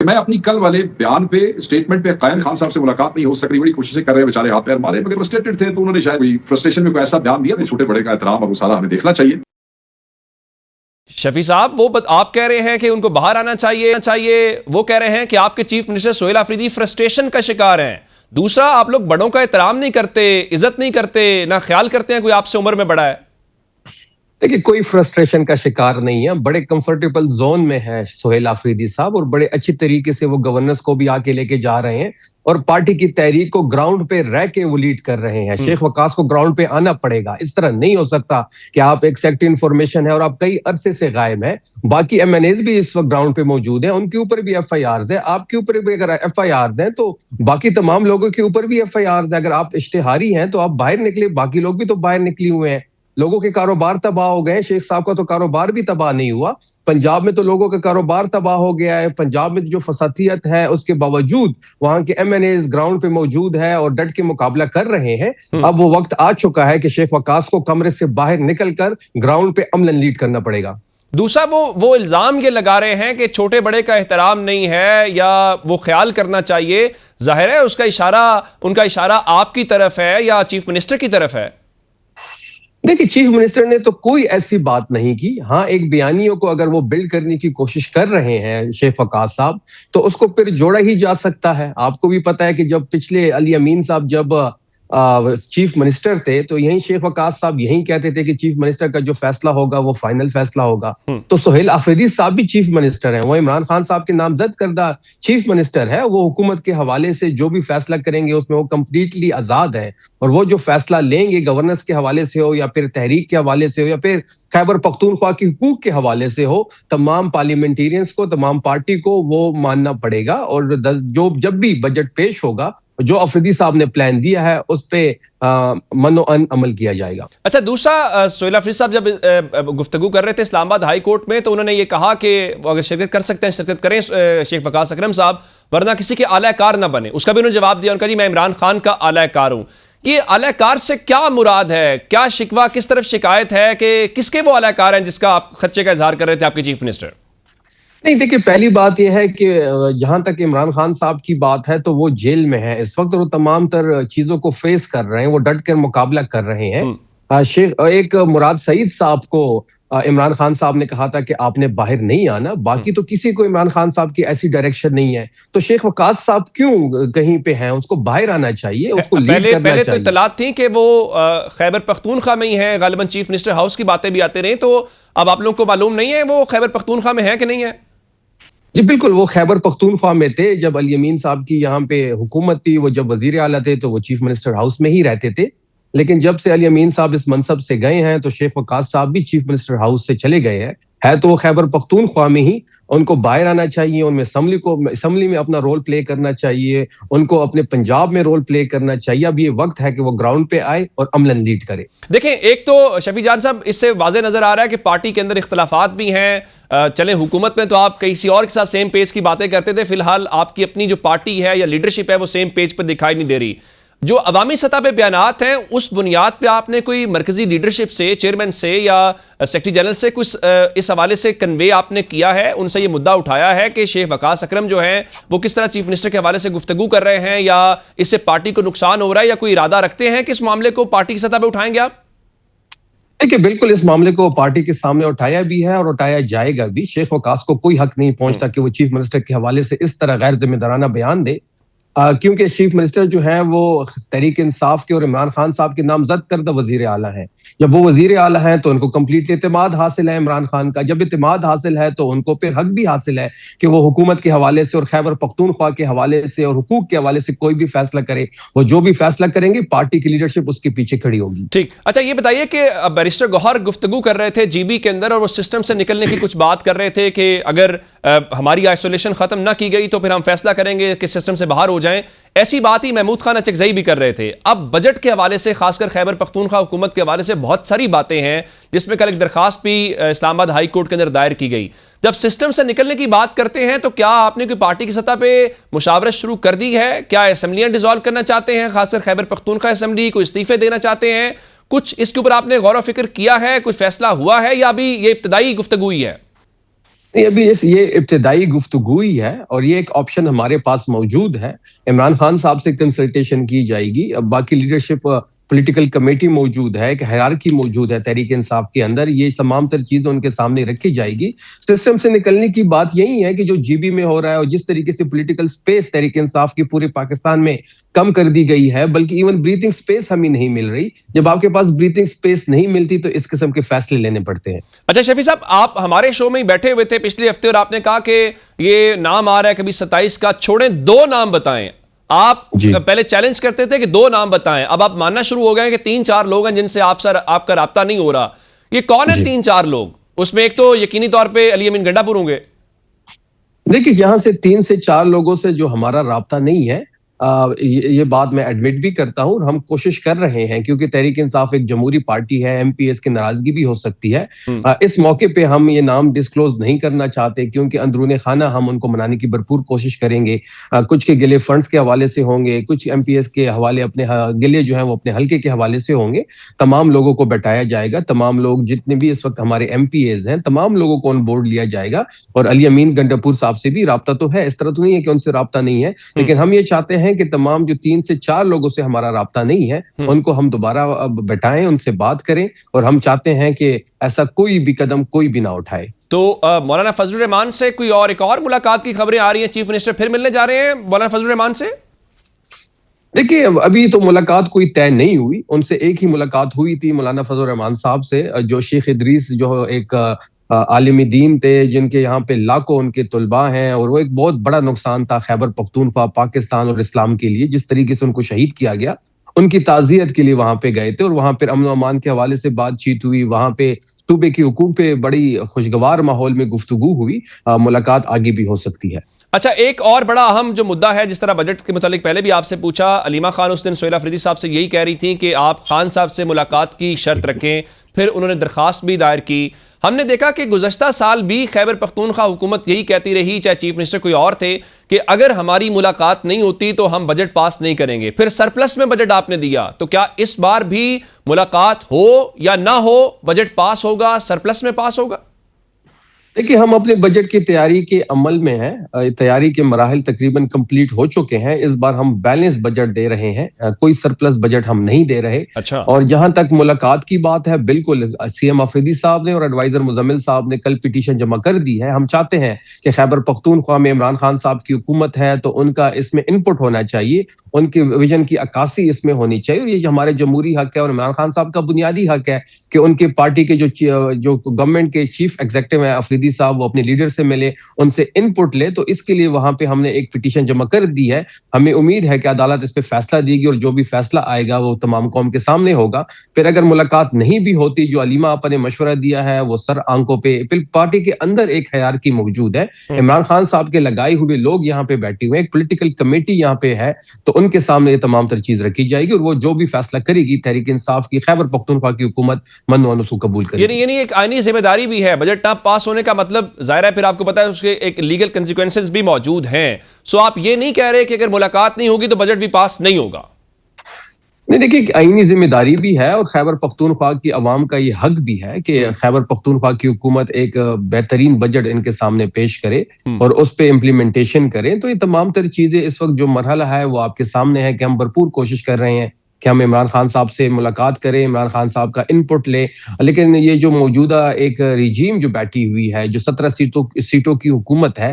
میں اپنی کل والے بیان پہ اسٹیٹمنٹ پہ قائم خان صاحب سے ملاقات نہیں ہو سک رہی، بڑی کوششیں کر رہے ہیں بیچارے، ہاتھ پیر مارے، مگر فرسٹریٹڈ تھے تو انہوں نے شاید کوئی فرسٹریشن میں کوئی ایسا بیان دیا، تو چھوٹے بڑے کا احترام اور وہ سارا ہمیں دیکھنا چاہیے۔ شفیع صاحب، وہ آپ کہہ رہے ہیں کہ ان کو باہر آنا چاہیے، وہ کہہ رہے ہیں کہ آپ کے chief minister Sohail Afridi frustration کا شکار ہیں۔ دوسرا، آپ لوگ بڑوں کا احترام نہیں کرتے، عزت نہیں کرتے، نہ خیال کرتے ہیں کوئی آپ سے عمر میں بڑا ہے۔ دیکھیے، کوئی فرسٹریشن کا شکار نہیں ہے، بڑے کمفرٹیبل زون میں ہے سہیل آفریدی صاحب، اور بڑے اچھی طریقے سے وہ گورننس کو بھی آگے لے کے جا رہے ہیں اور پارٹی کی تحریک کو گراؤنڈ پہ رہ کے وہ لیڈ کر رہے ہیں۔ شیخ وقاص کو گراؤنڈ پہ آنا پڑے گا، اس طرح نہیں ہو سکتا کہ آپ ایک سیکٹری انفارمیشن ہے اور آپ کئی عرصے سے غائب ہیں، باقی ایم این ایز بھی اس وقت گراؤنڈ پہ موجود ہیں، ان کے اوپر بھی ایف آئی آرز ہیں، آپ کے اوپر بھی اگر ایف آئی آرز ہیں تو باقی تمام لوگوں کے اوپر بھی ایف آئی آرز ہیں۔ اگر آپ اشتہاری ہیں تو آپ باہر نکلے، باقی لوگ بھی تو باہر نکلی ہوئے ہیں، لوگوں کے کاروبار تباہ ہو گئے۔ شیخ صاحب کا تو کاروبار بھی تباہ نہیں ہوا، پنجاب میں تو لوگوں کا کاروبار تباہ ہو گیا ہے۔ پنجاب میں جو فسادیت ہے اس کے باوجود وہاں کے ایم این ایز گراؤنڈ پہ موجود ہے اور ڈٹ کے مقابلہ کر رہے ہیں۔ اب وہ وقت آ چکا ہے کہ شیخ وقاص کو کمرے سے باہر نکل کر گراؤنڈ پہ عملاً لیڈ کرنا پڑے گا۔ دوسرا، وہ الزام یہ لگا رہے ہیں کہ چھوٹے بڑے کا احترام نہیں ہے یا وہ خیال کرنا چاہیے۔ ظاہر ہے ان کا اشارہ آپ کی طرف ہے یا چیف منسٹر کی طرف ہے؟ دیکھیے، چیف منسٹر نے تو کوئی ایسی بات نہیں کی، ہاں ایک بیانیوں کو اگر وہ بلڈ کرنے کی کوشش کر رہے ہیں شیخ وقاص صاحب تو اس کو پھر جوڑا ہی جا سکتا ہے۔ آپ کو بھی پتا ہے کہ جب پچھلے علی امین صاحب جب چیف منسٹر تھے تو یہیں شیخ وقاص صاحب یہیں کہتے تھے کہ چیف منسٹر کا جو فیصلہ ہوگا وہ فائنل فیصلہ ہوگا۔ تو سہیل آفریدی صاحب بھی چیف منسٹر ہیں، وہ عمران خان صاحب کے نامزد کردہ چیف منسٹر ہے، وہ حکومت کے حوالے سے جو بھی فیصلہ کریں گے اس میں وہ کمپلیٹلی آزاد ہے، اور وہ جو فیصلہ لیں گے گورننس کے حوالے سے ہو یا پھر تحریک کے حوالے سے ہو یا پھر خیبر پختونخوا کے حقوق کے حوالے سے ہو، تمام پارلیمنٹیرینز کو، تمام پارٹی کو وہ ماننا پڑے گا، اور جب بھی بجٹ پیش ہوگا جو آفریدی صاحب نے پلان دیا ہے اس پہ من و ان عمل کیا جائے گا۔ اچھا، دوسرا، سہیل آفریدی صاحب جب گفتگو کر رہے تھے اسلام آباد ہائی کورٹ میں تو انہوں نے یہ کہا کہ وہ اگر شرکت کر سکتے ہیں شرکت کریں شیخ وقاص اکرم صاحب، ورنہ کسی کے اعلی کار نہ بنے۔ اس کا بھی انہوں نے جواب دیا، ان کا جی میں عمران خان کا اعلی کار ہوں۔ یہ اعلی کار سے کیا مراد ہے؟ کیا شکوہ، کس طرف شکایت ہے کہ کس کے وہ اعلی کار ہیں جس کا آپ خدشے کا اظہار کر رہے تھے آپ کے چیف منسٹر؟ نہیں، دیکھیے، پہلی بات یہ ہے کہ جہاں تک عمران خان صاحب کی بات ہے تو وہ جیل میں ہے اس وقت، اور وہ تمام تر چیزوں کو فیس کر رہے ہیں، وہ ڈٹ کر مقابلہ کر رہے ہیں۔ ایک مراد سعید صاحب کو عمران خان صاحب نے کہا تھا کہ آپ نے باہر نہیں آنا، باقی تو کسی کو عمران خان صاحب کی ایسی ڈائریکشن نہیں ہے، تو شیخ وقاص صاحب کیوں کہیں پہ ہیں؟ اس کو باہر آنا چاہیے، اس کو لیڈ کرنا چاہیے۔ پہلے تو اطلاعات تھیں کہ وہ خیبر پختونخوا میں ہی ہیں، غالباً چیف منسٹر ہاؤس کی باتیں بھی آتے رہے، تو اب آپ لوگوں کو معلوم نہیں ہے وہ خیبر پختونخوا میں ہیں کہ نہیں ہے؟ جی بالکل، وہ خیبر پختونخوا میں تھے جب علی امین صاحب کی یہاں پہ حکومت تھی، وہ جب وزیر اعلیٰ تھے تو وہ چیف منسٹر ہاؤس میں ہی رہتے تھے، لیکن جب سے علی امین صاحب اس منصب سے گئے ہیں تو شیخ وقاص صاحب بھی چیف منسٹر ہاؤس سے چلے گئے ہیں، ہے تو وہ خیبر پختونخوا میں ہی، ان کو باہر آنا چاہیے، ان میں اسمبلی میں اپنا رول پلے کرنا چاہیے، ان کو اپنے پنجاب میں رول پلے کرنا چاہیے۔ اب یہ وقت ہے کہ وہ گراؤنڈ پہ آئے اور عملاً لیڈ کرے۔ دیکھیں، ایک تو شفیع جان صاحب اس سے واضح نظر آ رہا ہے کہ پارٹی کے اندر اختلافات بھی ہیں، چلیں حکومت میں تو آپ کسی اور کے ساتھ سیم پیج کی باتیں کرتے تھے، فی الحال آپ کی اپنی جو پارٹی ہے یا لیڈرشپ ہے وہ سیم پیج پر دکھائی نہیں دے رہی۔ جو عوامی سطح پہ بیانات ہیں اس بنیاد پہ آپ نے کوئی مرکزی لیڈرشپ سے، چیئرمین سے یا سیکرٹری جنرل سے کچھ اس حوالے سے کنوے آپ نے کیا ہے، ان سے یہ مدعا اٹھایا ہے کہ شیخ وقاص اکرم جو ہیں وہ کس طرح چیف منسٹر کے حوالے سے گفتگو کر رہے ہیں، یا اس سے پارٹی کو نقصان ہو رہا ہے، یا کوئی ارادہ رکھتے ہیں کہ اس معاملے کو پارٹی کی سطح پہ اٹھائیں گے آپ؟ دیکھیے، بالکل اس معاملے کو پارٹی کے سامنے اٹھایا بھی ہے اور اٹھایا جائے گا بھی۔ شیخ وقاص کو کوئی حق نہیں پہنچتا کہ وہ چیف منسٹر کے حوالے سے اس طرح غیر ذمہ دارانہ بیان دے، کیونکہ چیف منسٹر جو ہیں وہ تحریک انصاف کے اور عمران خان صاحب کے نامزد کردہ وزیر اعلیٰ ہیں۔ جب وہ وزیر اعلیٰ ہیں تو ان کو کمپلیٹ اعتماد حاصل ہے عمران خان کا، جب اعتماد حاصل ہے تو ان کو پھر حق بھی حاصل ہے کہ وہ حکومت کے حوالے سے اور خیبر پختونخوا کے حوالے سے اور حقوق کے حوالے سے کوئی بھی فیصلہ کرے، وہ جو بھی فیصلہ کریں گے پارٹی کی لیڈرشپ اس کے پیچھے کھڑی ہوگی۔ ٹھیک، اچھا یہ بتائیے کہ بیرسٹر گوہر گفتگو کر رہے تھے جی بی کے اندر اور وہ سسٹم سے نکلنے کی کچھ بات کر رہے تھے کہ اگر ہماری آئسولیشن ختم نہ کی گئی تو پھر ہم فیصلہ کریں گے کہ سسٹم سے باہر ہو جائیں۔ ایسی بات ہی محمود خان اچکزئی بھی کر رہے تھے۔ اب بجٹ کے حوالے سے، خاص کر خیبر پختونخوا حکومت کے حوالے سے بہت ساری باتیں ہیں، جس میں کل ایک درخواست بھی اسلام آباد ہائی کورٹ کے اندر دائر کی گئی۔ جب سسٹم سے نکلنے کی بات کرتے ہیں تو کیا آپ نے کوئی پارٹی کی سطح پہ مشاورت شروع کر دی ہے؟ کیا اسمبلیاں ڈیزالو کرنا چاہتے ہیں، خاص کر خیبر پختونخوا اسمبلی کو استعفے دینا چاہتے ہیں؟ کچھ اس کے اوپر آپ نے غور و فکر کیا ہے، کوئی فیصلہ ہوا ہے، یا ابھی یہ ابتدائی گفتگو ہی ہے؟ نہیں ابھی یہ ابتدائی گفتگو ہی ہے اور یہ ایک آپشن ہمارے پاس موجود ہے. عمران خان صاحب سے کنسلٹیشن کی جائے گی. اب باقی لیڈرشپ پولیٹیکل کمیٹی موجود ہے, ایک ہیرارکی موجود ہے تحریک انصاف کے اندر, یہ تمام تر چیزیں ان کے سامنے رکھی جائے گی. سسٹم سے نکلنے کی بات یہی ہے کہ جو جی بی میں ہو رہا ہے اور جس طریقے سے پولیٹیکل سپیس تحریک انصاف کی پورے پاکستان میں کم کر دی گئی ہے, بلکہ ایون بریتنگ سپیس ہمیں نہیں مل رہی. جب آپ کے پاس بریتنگ سپیس نہیں ملتی تو اس قسم کے فیصلے لینے پڑتے ہیں. اچھا شفیع صاحب, آپ ہمارے شو میں ہی بیٹھے ہوئے تھے پچھلے ہفتے اور آپ نے کہا کہ یہ نام آ رہا ہے کبھی 27 کا, چھوڑیں 2 نام بتائیں. آپ پہلے چیلنج کرتے تھے کہ 2 نام بتائیں, اب آپ ماننا شروع ہو گئے کہ 3-4 لوگ ہیں جن سے آپ کا رابطہ نہیں ہو رہا. یہ کون ہیں 3-4 لوگ؟ اس میں ایک تو یقینی طور پہ علی امین گنڈا پور ہوں گے. دیکھیے جہاں سے 3 سے 4 لوگوں سے جو ہمارا رابطہ نہیں ہے, یہ بات میں ایڈمٹ بھی کرتا ہوں, اور ہم کوشش کر رہے ہیں کیونکہ تحریک انصاف ایک جمہوری پارٹی ہے, ایم پی ایس کی ناراضگی بھی ہو سکتی ہے. اس موقع پہ ہم یہ نام ڈسکلوز نہیں کرنا چاہتے کیونکہ اندرون خانہ ہم ان کو منانے کی بھرپور کوشش کریں گے. کچھ کے گلے فنڈز کے حوالے سے ہوں گے, کچھ ایم پی ایس کے حوالے اپنے گلے جو ہیں وہ اپنے حلقے کے حوالے سے ہوں گے. تمام لوگوں کو بٹایا جائے گا, تمام لوگ جتنے بھی اس وقت ہمارے ایم پی ایز ہیں تمام لوگوں کو آن بورڈ لیا جائے گا. اور علی امین گنڈاپور صاحب سے بھی رابطہ تو ہے, اس طرح تو نہیں ہے کہ ان سے رابطہ نہیں ہے, لیکن ہم یہ چاہتے ہیں کہ تمام جو 3 سے 4 لوگوں سے ہمارا رابطہ نہیں ہے ان کو ہم دوبارہ بٹائیں, ان سے بات کریں, اور ہم چاہتے ہیں کہ ایسا کوئی بھی قدم کوئی بھی نہ اٹھائے. تو مولانا فضل الرحمان سے کوئی ایک اور ملاقات کی خبریں آ رہی ہیں, چیف منسٹر پھر ملنے جا رہے ہیں مولانا فضل الرحمان سے؟ دیکھیے ابھی تو ملاقات کوئی طے نہیں ہوئی, ان سے ایک ہی ملاقات ہوئی تھی مولانا فضل الرحمان صاحب سے, جو شیخ ادریس جو ایک عالم دین تھے جن کے یہاں پہ لاکھوں ان کے طلباء ہیں, اور وہ ایک بہت بڑا نقصان تھا خیبر پختونخوا, پاکستان اور اسلام کے لیے, جس طریقے سے ان کو شہید کیا گیا. ان کی تعزیت کے لیے وہاں پہ گئے تھے اور وہاں پہ امن و امان کے حوالے سے بات چیت ہوئی, وہاں پہ صوبے کے حقوق پہ بڑی خوشگوار ماحول میں گفتگو ہوئی. ملاقات آگے بھی ہو سکتی ہے. اچھا ایک اور بڑا اہم جو مدعا ہے, جس طرح بجٹ کے متعلق پہلے بھی آپ سے پوچھا, علیمہ خان اس دن سہیل افریدی صاحب سے یہی کہہ رہی تھیں کہ آپ خان صاحب سے ملاقات کی شرط رکھیں, پھر انہوں نے درخواست بھی دائر کی. ہم نے دیکھا کہ گزشتہ سال بھی خیبر پختونخوا حکومت یہی کہتی رہی, چاہے چیف منسٹر کوئی اور تھے, کہ اگر ہماری ملاقات نہیں ہوتی تو ہم بجٹ پاس نہیں کریں گے. پھر سرپلس میں بجٹ آپ نے دیا, تو کیا اس بار بھی ملاقات ہو یا نہ ہو بجٹ پاس ہوگا, سرپلس میں پاس ہوگا؟ دیکھیے ہم اپنے بجٹ کی تیاری کے عمل میں ہیں, تیاری کے مراحل تقریباً کمپلیٹ ہو چکے ہیں. اس بار ہم بیلنس بجٹ دے رہے ہیں, کوئی سرپلس بجٹ ہم نہیں دے رہے. اچھا. اور جہاں تک ملاقات کی بات ہے, بالکل سی ایم افریدی صاحب نے اور ایڈوائزر مزمل صاحب نے کل پیٹیشن جمع کر دی ہے. ہم چاہتے ہیں کہ خیبر پختونخوا میں عمران خان صاحب کی حکومت ہے تو ان کا اس میں انپٹ ہونا چاہیے, ان کی ویژن کی عکاسی اس میں ہونی چاہیے. یہ ہمارے جمہوری حق ہے اور عمران خان صاحب کا بنیادی حق ہے کہ ان کے پارٹی کے جو گورنمنٹ کے چیف ایگزیکٹو ہیں افریدی صاحب, وہ اپنے لیڈر سے ملے, ان سے انپٹ لے. تو اس کے لیے وہاں پہ ہم نے ایک پٹیشن جمع کر دی ہے. ہمیں امید ہے کہ عدالت اس پہ فیصلہ دے گی اور جو بھی فیصلہ آئے گا وہ تمام قوم کے سامنے ہوگا. پھر اگر ملاقات نہیں بھی ہوتی, جو علیمہ آپا نے مشورہ دیا ہے وہ سر آنکھوں پہ, پھر پارٹی کے اندر ایک ہیرارکی موجود ہے. عمران خان صاحب کے لگائے ہوئے لوگ یہاں پہ بیٹھے ہوئے, ایک پولیٹیکل کمیٹی یہاں پہ ہے, تو ان کے سامنے یہ تمام تر چیز رکھی جائے گی اور وہ جو بھی فیصلہ کرے گی تحریک انصاف کی خیبر پختونخوا کی حکومت من و اس کو قبول کرے گی. یعنی ایک آئینی ذمہ داری بھی ہے. بجٹ نہ پاس ہونے کا مطلب ظاہر ہے پھر آپ کو پتا ہے اس کے ایک لیگل کنسیکوینسز بھی موجود ہیں. سو آپ یہ نہیں کہہ رہے کہ اگر ملاقات نہیں ہوگی تو بجٹ بھی پاس نہیں ہوگا؟ نہیں دیکھیے آئینی ذمہ داری بھی ہے اور خیبر پختونخوا کی عوام کا یہ حق بھی ہے کہ خیبر پختونخوا کی حکومت ایک بہترین بجٹ ان کے سامنے پیش کرے اور اس پہ امپلیمنٹیشن کرے. تو یہ تمام تر چیزیں اس وقت جو مرحلہ ہے وہ آپ کے سامنے ہے کہ ہم بھرپور کوشش کر رہے ہیں کہ ہم عمران خان صاحب سے ملاقات کریں, عمران خان صاحب کا انپٹ لیں. لیکن یہ جو موجودہ ایک ریجیم جو بیٹھی ہوئی ہے, جو 17 سیٹوں کی حکومت ہے,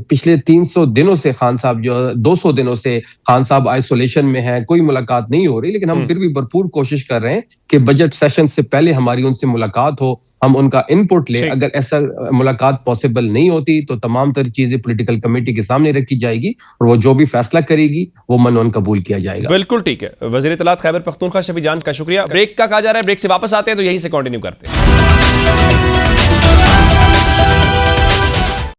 پچھلے 300 دنوں سے خان صاحب, جو 200 دنوں سے خان صاحب آئسولیشن میں ہیں, کوئی ملاقات نہیں ہو رہی. لیکن ہم پھر بھی بھرپور کوشش کر رہے ہیں کہ بجٹ سیشن سے پہلے ہماری ان سے ملاقات ہو, ہم ان کا انپٹ لیں. اگر ایسا ملاقات پاسبل نہیں ہوتی تو تمام تر چیزیں پولیٹیکل کمیٹی کے سامنے رکھی جائے گی اور وہ جو بھی فیصلہ کرے گی وہ من قبول کیا جائے گا. بالکل ٹھیک ہے. وزیر اطلاعات خیبر پختونخوا شفیع جان کا شکریہ. بریک کا کہا جا رہا ہے, بریک سے واپس آتے ہیں تو یہیں سے کنٹینیو کرتے ہیں.